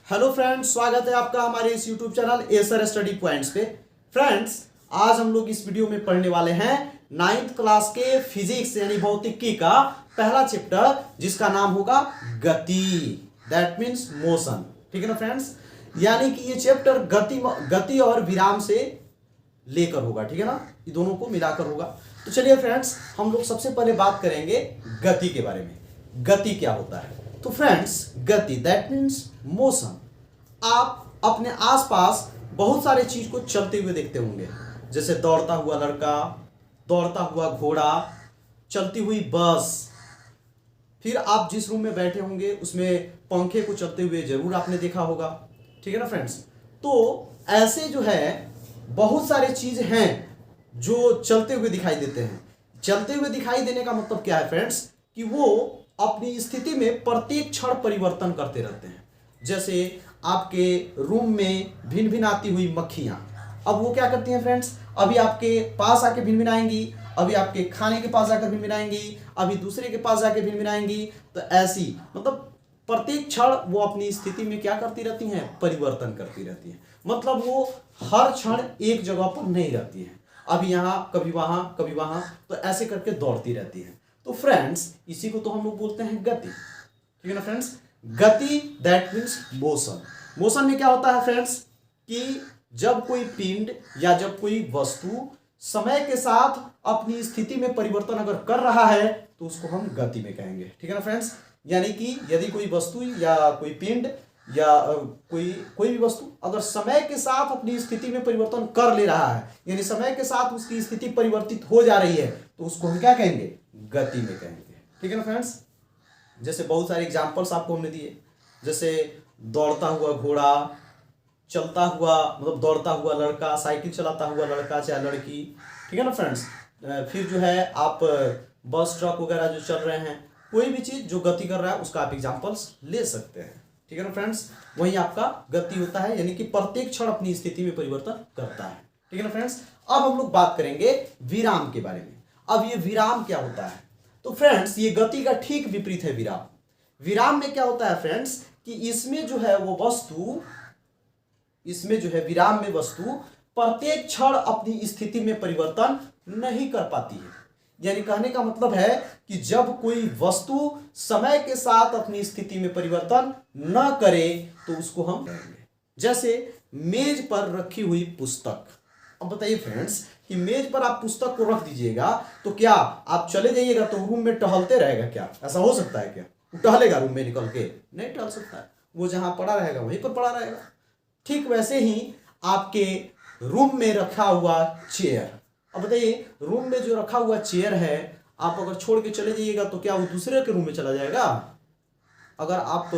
Hello friends, स्वागत है आपका हमारे इस YouTube channel Acer study points पे। फ्रेंड्स, आज हम लोग इस वीडियो में पढ़ने वाले हैं 9th क्लास के फिजिक्स यानी भौतिकी का पहला चैप्टर, जिसका नाम होगा गति, दैट मीन्स मोशन। ठीक है ना फ्रेंड्स, यानी कि ये चैप्टर गति और विराम से लेकर होगा। ठीक है ना, ये दोनों को मिलाकर होगा। तो चलिए फ्रेंड्स, हम लोग सबसे पहले बात करेंगे गति के बारे में। गति क्या होता है? तो फ्रेंड्स, गति दैट मीन्स मोशन। आप अपने आसपास बहुत सारे चीज को चलते हुए देखते होंगे, जैसे दौड़ता हुआ लड़का, दौड़ता हुआ घोड़ा, चलती हुई बस। फिर आप जिस रूम में बैठे होंगे उसमें पंखे को चलते हुए जरूर आपने देखा होगा। ठीक है ना फ्रेंड्स, तो ऐसे जो है बहुत सारे चीज हैं जो चलते हुए दिखाई देते हैं। चलते हुए दिखाई देने का मतलब क्या है फ्रेंड्स, कि वो अपनी स्थिति में प्रत्येक क्षण परिवर्तन करते रहते हैं। जैसे आपके रूम में भिन भिन आती हुई मक्खियां, अब वो क्या करती हैं फ्रेंड्स, अभी आपके पास आके भिन भिन आएंगी, अभी आपके खाने के पास जाकर भिन भिन आएंगी, अभी दूसरे के पास जाके भिन भिन आएंगी। तो ऐसी मतलब प्रत्येक क्षण वो अपनी स्थिति में क्या करती रहती हैं, परिवर्तन करती रहती हैं। मतलब वो हर क्षण एक जगह पर नहीं रहती हैं, अभी यहाँ कभी वहां कभी वहां, तो ऐसे करके दौड़ती रहती है। तो फ्रेंड्स, इसी को तो हम लोग बोलते हैं गति। ठीक है ना फ्रेंड्स, गति दैट मीन्स मोशन। मोशन में क्या होता है फ्रेंड्स, कि जब कोई पिंड या जब कोई वस्तु समय के साथ अपनी स्थिति में परिवर्तन अगर कर रहा है तो उसको हम गति में कहेंगे। ठीक है ना फ्रेंड्स, यानी कि यदि कोई वस्तु या कोई पिंड या कोई भी वस्तु अगर समय के साथ अपनी स्थिति में परिवर्तन कर ले रहा है, यानी समय के साथ उसकी स्थिति परिवर्तित हो जा रही है, तो उसको हम क्या कहेंगे, गति में कहेंगे। ठीक है ना फ्रेंड्स, जैसे बहुत सारे एग्जांपल्स आपको हमने दिए, जैसे दौड़ता हुआ घोड़ा, चलता हुआ मतलब दौड़ता हुआ लड़का, साइकिल चलाता हुआ लड़का चाहे लड़की। ठीक है ना फ्रेंड्स, फिर जो है आप बस ट्रक वगैरह जो चल रहे हैं, कोई भी चीज जो गति कर रहा है उसका आप एग्जांपल्स ले सकते हैं। ठीक है ना फ्रेंड्स, वही आपका गति होता है, यानी कि प्रत्येक क्षण अपनी स्थिति में परिवर्तन करता है। ठीक है ना फ्रेंड्स, अब हम लोग बात करेंगे विराम के बारे में। अब ये विराम क्या होता है? तो फ्रेंड्स, ये गति का ठीक विपरीत है विराम। विराम में क्या होता है फ्रेंड्स, कि इसमें जो है वो वस्तु, इसमें जो है विराम में वस्तु प्रत्येक क्षण अपनी स्थिति में परिवर्तन नहीं कर पाती है। यानी कहने का मतलब है कि जब कोई वस्तु समय के साथ अपनी स्थिति में परिवर्तन न करे तो उसको हम कहेंगे। जैसे मेज पर रखी हुई पुस्तक। अब बताइए फ्रेंड्स, कि मेज पर आप पुस्तक को रख दीजिएगा तो क्या आप चले जाइएगा तो रूम में टहलते रहेगा क्या? ऐसा हो सकता है क्या? टहलेगा रूम में निकल के? नहीं टहल सकता है, वो जहां पड़ा रहेगा वहीं पर पड़ा रहेगा। ठीक वैसे ही आपके रूम में रखा हुआ चेयर, अब बताइए रूम में जो रखा हुआ चेयर है, आप अगर छोड़ के चले जाइएगा तो क्या वो दूसरे के रूम में चला जाएगा? अगर आप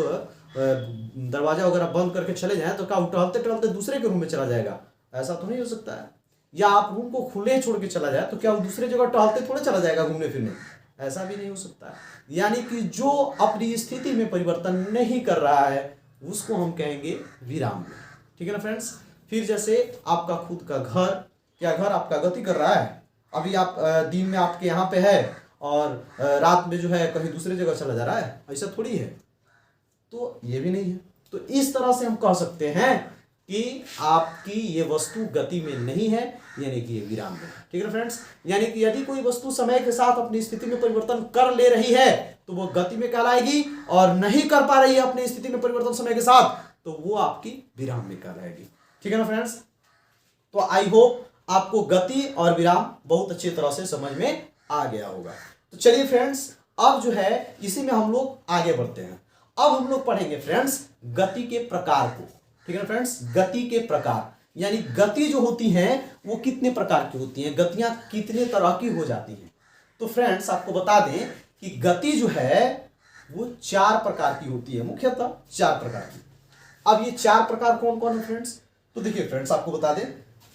दरवाजा वगैरह बंद करके चले जाएं तो क्या वो टहलते टहलते दूसरे के रूम में चला जाएगा? ऐसा तो नहीं हो सकता है। या आप रूम को खुले छोड़ के चला जाए तो क्या वो दूसरे जगह टहलते थोड़े चला जाएगा घूमने फिरने? ऐसा भी नहीं हो सकता है। यानी कि जो अपनी स्थिति में परिवर्तन नहीं कर रहा है उसको हम कहेंगे विराम। ठीक है ना फ्रेंड्स, फिर जैसे आपका खुद का घर, क्या घर आपका गति कर रहा है? अभी आप दिन में आपके यहाँ पे है और रात में जो है कहीं दूसरे जगह चला जा रहा है, ऐसा थोड़ी है। तो ये भी नहीं है। तो इस तरह से हम कह सकते हैं कि आपकी ये वस्तु गति में नहीं है, यानी कि ये विराम में है। ठीक है ना फ्रेंड्स, यानी कि यदि कोई वस्तु समय के साथ अपनी स्थिति में परिवर्तन कर ले रही है तो वो गति में कहलाएगी, और नहीं कर पा रही है अपनी स्थिति में परिवर्तन समय के साथ तो वो आपकी विराम में कहलाएगी। ठीक है ना फ्रेंड्स, तो आई होप आपको गति और विराम बहुत अच्छी तरह से समझ में आ गया होगा। तो चलिए फ्रेंड्स, अब जो है इसी में हम लोग आगे बढ़ते हैं। अब हम लोग पढ़ेंगे फ्रेंड्स गति के प्रकार को। ठीक है ना फ्रेंड्स, गति के प्रकार, यानी गति जो होती है वो कितने प्रकार की होती है, गतियां कितने तरह की हो जाती हैं। तो फ्रेंड्स, आपको बता दें कि गति जो है वो 4 प्रकार की होती है, मुख्यतः 4 प्रकार की। अब ये 4 प्रकार कौन कौन है फ्रेंड्स? तो देखिए फ्रेंड्स, आपको बता दें,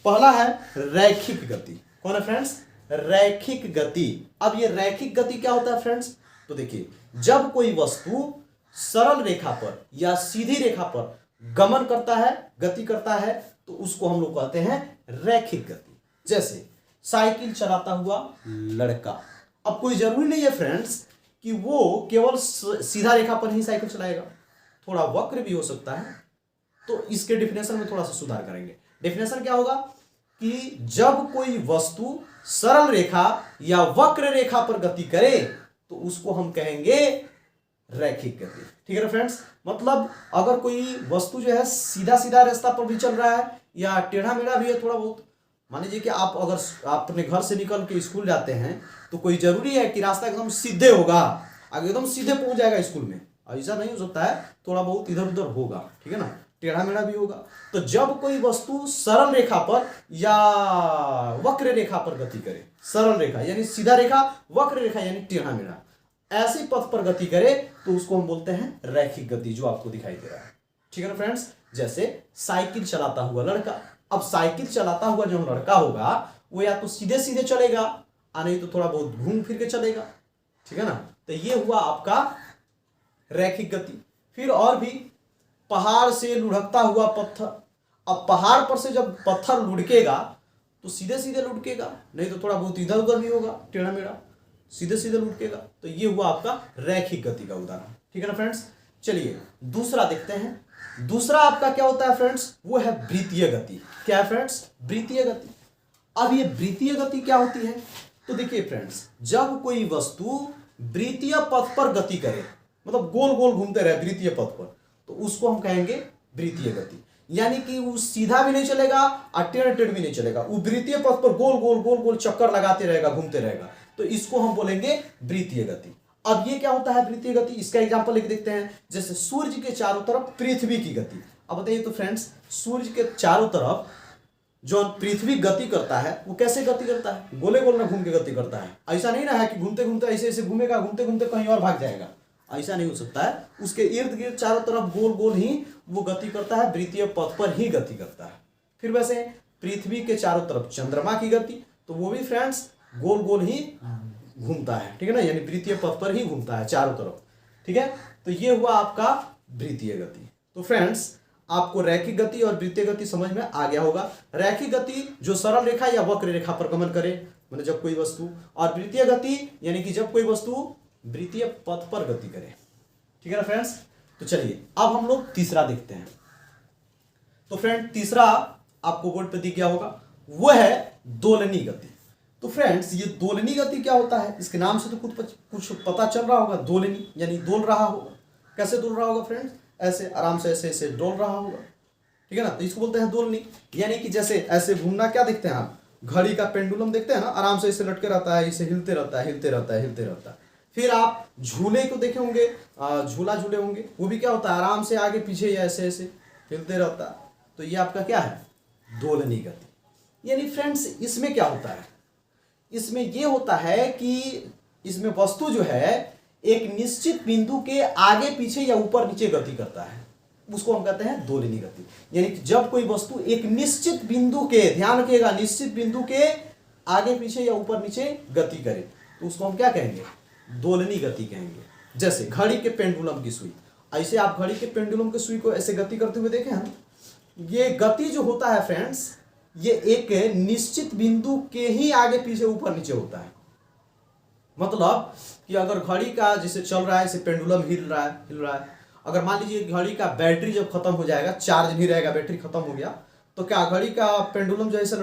पहला है रैखिक गति। कौन है फ्रेंड्स? रैखिक गति। अब ये रैखिक गति क्या होता है फ्रेंड्स? तो देखिए, जब कोई वस्तु सरल रेखा पर या सीधी रेखा पर गमन करता है, गति करता है, तो उसको हम लोग कहते हैं रैखिक गति। जैसे साइकिल चलाता हुआ लड़का। अब कोई जरूरी नहीं है फ्रेंड्स कि वो केवल सीधा रेखा पर ही साइकिल चलाएगा, थोड़ा वक्र भी हो सकता है। तो इसके डेफिनेशन में थोड़ा सा सुधार करेंगे। डेफिनेशन क्या होगा कि जब कोई वस्तु सरल रेखा या वक्र रेखा पर गति करे तो उसको हम कहेंगे रैखिक गति। ठीक है ना फ्रेंड्स, मतलब अगर कोई वस्तु जो है सीधा सीधा रास्ता पर भी चल रहा है या टेढ़ा मेढ़ा भी है थोड़ा बहुत, मान लीजिए कि आप अगर आप अपने घर से निकल के स्कूल जाते हैं तो कोई जरूरी है कि रास्ता एकदम सीधे होगा, आगे एकदम सीधे पहुंच जाएगा स्कूल में, ऐसा नहीं हो सकता है, थोड़ा बहुत इधर उधर होगा, ठीक है ना, टेढ़ा मेढ़ा भी होगा। तो जब कोई वस्तु सरल रेखा पर या वक्र रेखा पर गति करे, सरल रेखा यानी सीधा रेखा, वक्र रेखा यानी टेढ़ा मेढ़ा, ऐसे पथ पर गति करे तो उसको हम बोलते हैं रैखिक गति, जो आपको दिखाई दे रहा है। ठीक है ना फ्रेंड्स, जैसे साइकिल चलाता हुआ लड़का, अब साइकिल चलाता हुआ जो लड़का होगा वो या तो सीधे सीधे चलेगा और नहीं तो थोड़ा बहुत घूम फिर के चलेगा। ठीक है ना, तो ये हुआ आपका रैखिक गति। फिर और भी पहाड़ से लुढ़कता हुआ पत्थर, अब पहाड़ पर से जब पत्थर लुढ़केगा तो सीधे सीधे लुढ़केगा, नहीं तो थोड़ा बहुत इधर उधर भी होगा, टेढ़ा मेढ़ा, सीधे सीधे लुढ़केगा। तो ये हुआ आपका रैखिक गति का उदाहरण। ठीक है ना फ्रेंड्स, चलिए दूसरा देखते हैं। दूसरा आपका क्या होता है फ्रेंड्स, वो है वृत्तीय गति। क्या है फ्रेंड्स, वृत्तीय गति। अब ये वृत्तीय गति क्या होती है, तो देखिए फ्रेंड्स, जब कोई वस्तु वृत्तीय पथ पर गति करे, मतलब गोल गोल घूमते रहे वृत्तीय पथ पर, तो उसको हम कहेंगे वृत्तीय गति। यानी कि वो सीधा भी नहीं चलेगा और टेढ़ टेढ़ भी नहीं चलेगा, वो वृत्तीय पथ पर गोल गोल गोल गोल चक्कर लगाते रहेगा, घूमते रहेगा, तो इसको हम बोलेंगे वृत्तीय गति। अब ये क्या होता है वृत्तीय गति, इसका एग्जांपल लिख देखते हैं। जैसे सूर्य के चारों तरफ पृथ्वी की गति। अब बताइए तो फ्रेंड्स, सूर्य के चारों तरफ जो पृथ्वी गति करता है वो कैसे गति करता है, गोले गोल में घूम के गति करता है। ऐसा नहीं ना है कि घूमते घूमते ऐसे ऐसे घूमेगा, घूमते घूमते कहीं और भाग जाएगा, ऐसा नहीं हो सकता है। उसके इर्द गिर्द चारों तरफ गोल गोल ही वो गति करता है, वृत्तीय पथ पर ही गति करता है। फिर वैसे पृथ्वी के चारों तरफ चंद्रमा की गति, तो वो भी फ्रेंड्स गोल गोल ही घूमता है, ठीक है ना, यानी वृत्तीय पथ पर ही घूमता है चारों तरफ। ठीक है, तो ये हुआ आपका वृत्तीय गति। तो फ्रेंड्स आपको रैखिक गति और वृत्तीय गति समझ में आ गया होगा। रैखिक गति जो सरल रेखा या वक्र रेखा पर गमन करे, मतलब जब कोई वस्तु, और वृत्तीय गति यानी कि जब कोई वस्तु वृत्तीय पथ पर गति करे। ठीक है ना फ्रेंड्स, तो चलिए अब हम लोग तीसरा देखते हैं। तो फ्रेंड तीसरा आपको बोर्ड पे दिख गया होगा, वो है दोलनी गति। तो फ्रेंड्स ये दोलनी गति क्या होता है, इसके नाम से तो कुछ पता चल रहा होगा, दोलनी यानी डोल रहा होगा। कैसे डोल रहा होगा फ्रेंड्स, ऐसे आराम से ऐसे ऐसे डोल रहा होगा, ठीक है ना, तो इसको बोलते हैं दोलनी। यानी कि जैसे ऐसे घूमना, क्या देखते हैं आप, घड़ी का पेंडुलम देखते हैं ना, आराम से ऐसे लटके रहता है, इसे हिलते रहता है, हिलते रहता है, हिलते रहता है। फिर आप झूले को देखे होंगे, झूला झूले होंगे, वो भी क्या होता है, आराम से आगे पीछे या ऐसे ऐसे हिलते रहता है। तो ये आपका क्या है, दोलनी गति। यानी फ्रेंड्स इसमें क्या होता है, इसमें ये होता है कि इसमें वस्तु जो है एक निश्चित बिंदु के आगे पीछे या ऊपर नीचे गति करता है, उसको हम कहते हैं दोलनी गति। यानी कि जब कोई वस्तु एक निश्चित बिंदु के, ध्यान रखिएगा, निश्चित बिंदु के आगे पीछे या ऊपर नीचे गति करे तो उसको हम क्या कहेंगे, दोलनी गति कहेंगे। जैसे घड़ी के पेंडुलम की सुई, ऐसे आप घड़ी के पेंडुलम की सुई को ऐसे गति करते हुए देखे हैं। ये गति जो होता है फ्रेंड्स, ये एक निश्चित बिंदु के ही आगे पीछे ऊपर नीचे होता है। मतलब कि अगर घड़ी का जैसे चल रहा है, इसे पेंडुलम हिल रहा है, अगर मान लीजिए घड़ी का बैटरी जब खत्म हो जाएगा, चार्ज नहीं रहेगा, बैटरी खत्म हो गया, तो क्या घड़ी का पेंडुलम जो ऐसे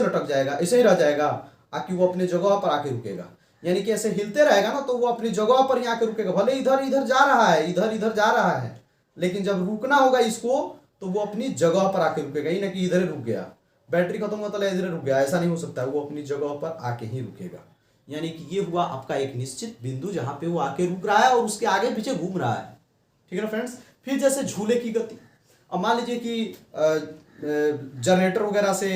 लटक जाएगा, ऐसे ही रह जाएगा, आकि वो अपने जगह पर आके रुकेगा। यानी कि ऐसे हिलते रहेगा ना, तो वो अपनी जगह पर ही आके रुकेगा, भले इधर इधर जा रहा है, इधर इधर जा रहा है, लेकिन जब रुकना होगा इसको तो वो अपनी जगह पर आके रुकेगा, ही ना कि इधर रुक गया, बैटरी खत्म हुआ तो इधर रुक गया, ऐसा नहीं हो सकता, वो अपनी जगह पर आके ही रुकेगा। यानी कि ये हुआ आपका एक निश्चित बिंदु जहां पे वो आके रुक रहा है और उसके आगे पीछे घूम रहा है। ठीक है ना फ्रेंड्स। फिर जैसे झूले की गति, अब मान लीजिए कि जनरेटर वगैरह से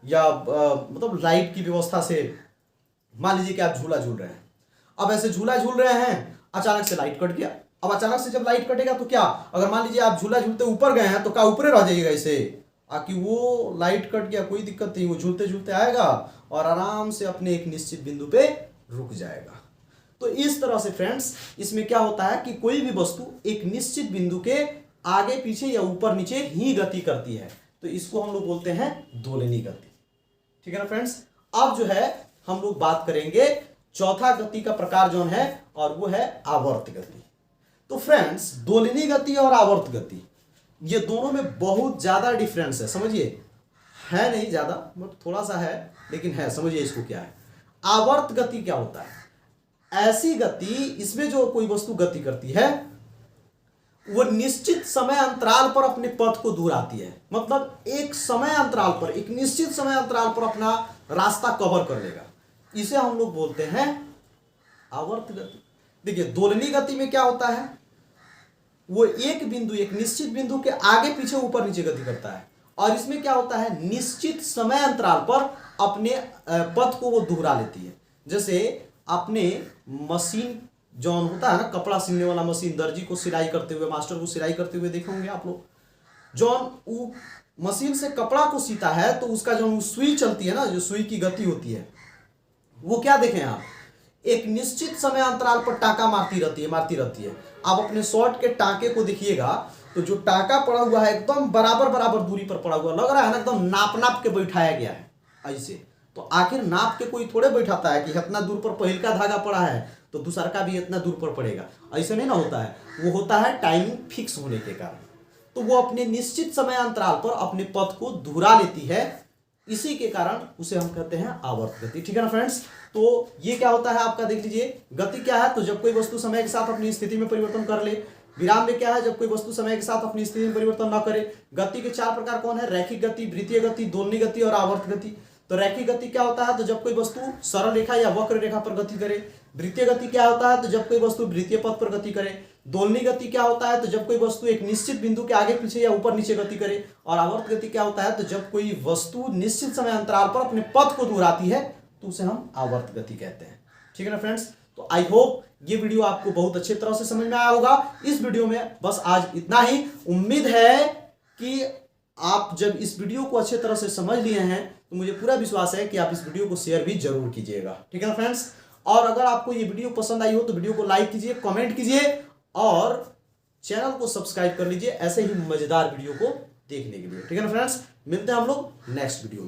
या मतलब लाइट की व्यवस्था से मान लीजिए कि आप झूला झूल रहे हैं, अब ऐसे झूला झूल रहे हैं, अचानक से लाइट कट गया। अब अचानक से जब लाइट कटेगा तो क्या, अगर मान लीजिए आप झूला झूलते ऊपर गए हैं तो क्या ऊपर रह जाइएगा ऐसे, आकि वो लाइट कट गया कोई दिक्कत नहीं, वो झूलते झूलते आएगा और आराम से अपने एक निश्चित बिंदु पे रुक जाएगा। तो इस तरह से फ्रेंड्स इसमें क्या होता है कि कोई भी वस्तु एक निश्चित बिंदु के आगे पीछे या ऊपर नीचे ही गति करती है, तो इसको हम लोग बोलते हैं दोलनी गति। ठीक है ना फ्रेंड्स। अब जो है हम लोग बात करेंगे चौथा गति का प्रकार जो है, और वो है आवर्त गति। तो फ्रेंड्स दोलनी गति और आवर्त गति ये दोनों में बहुत ज्यादा डिफरेंस है, समझिए। है नहीं ज्यादा, मतलब थोड़ा सा है, लेकिन है, समझिए इसको क्या है। आवर्त गति क्या होता है? ऐसी गति, इसमें जो कोई वस्तु गति करती है वो निश्चित समय अंतराल पर अपने पथ को दोहराती है। मतलब एक समय अंतराल पर, एक निश्चित समय अंतराल पर अपना रास्ता कवर कर लेगा। इसे हम लोग बोलते हैं आवर्त गति। देखिए दोलनी गति में क्या होता है, वो एक बिंदु, एक निश्चित बिंदु के आगे पीछे ऊपर नीचे गति करता है। और इसमें क्या होता है, निश्चित समय अंतराल पर अपने पथ को वो दोहरा लेती है। जैसे अपने मशीन जौन होता है ना, कपड़ा सिलने वाला मशीन, दर्जी को सिलाई करते हुए, मास्टर को सिलाई करते हुए देखे होंगे आप लोग। जौन वो मशीन से कपड़ा को सीता है तो उसका जो सुई चलती है ना, जो सुई की गति होती है, वो क्या देखें आप, एक निश्चित समय अंतराल पर टाका मारती रहती है। आप अपने शॉर्ट के टाके को देखिएगा तो जो टाका पड़ा हुआ है एकदम बराबर बराबर दूरी पर पड़ा हुआ लग रहा है ना, एकदम नाप नाप के बैठाया गया है ऐसे। तो आखिर नाप के कोई थोड़े बैठाता है कि इतना दूर पर पहिल का धागा पड़ा है तो दूसरा का भी इतना दूर पर पड़ेगा, ऐसे नहीं ना होता है। वो होता है टाइमिंग फिक्स होने के कारण। तो वो अपने निश्चित समय अंतराल पर अपने पथ को दोहरा लेती है, इसी के कारण उसे हम कहते हैं आवर्त गति। ठीक है ना फ्रेंड्स। तो ये क्या होता है आपका, देख लीजिए गति क्या है, तो जब कोई वस्तु समय के साथ अपनी स्थिति में परिवर्तन कर ले। विराम में क्या है, जब कोई वस्तु समय के साथ अपनी स्थिति में परिवर्तन न करे। गति के चार प्रकार कौन है, रैखिक गति, वृत्तीय गति, दोलनी गति और आवर्त गति। तो रैखिक गति क्या होता है, तो जब कोई वस्तु सरल रेखा या वक्र रेखा पर गति करे। वृत्तीय गति क्या होता है, तो जब कोई वस्तु वृत्तीय पथ पर गति करे। दोलनी गति क्या होता है, तो जब कोई वस्तु एक निश्चित बिंदु के आगे पीछे या ऊपर नीचे गति करे। और आवर्त गति क्या होता है, तो जब कोई वस्तु निश्चित समय अंतराल पर अपने पथ को दोहराती है तो उसे हम आवर्त गति कहते हैं। ठीक है ना फ्रेंड्स। तो आई होप ये वीडियो आपको बहुत अच्छी तरह से समझ में आया होगा। इस वीडियो में बस आज इतना ही। उम्मीद है कि आप जब इस वीडियो को अच्छे तरह से समझ लिए हैं तो मुझे पूरा विश्वास है कि आप इस वीडियो को शेयर भी जरूर कीजिएगा। ठीक है ना फ्रेंड्स। और अगर आपको ये वीडियो पसंद आई हो तो वीडियो को लाइक कीजिए, कमेंट कीजिए और चैनल को सब्सक्राइब कर लीजिए ऐसे ही मजेदार वीडियो को देखने के लिए। ठीक है ना फ्रेंड्स, मिलते हैं हम लोग नेक्स्ट वीडियो में।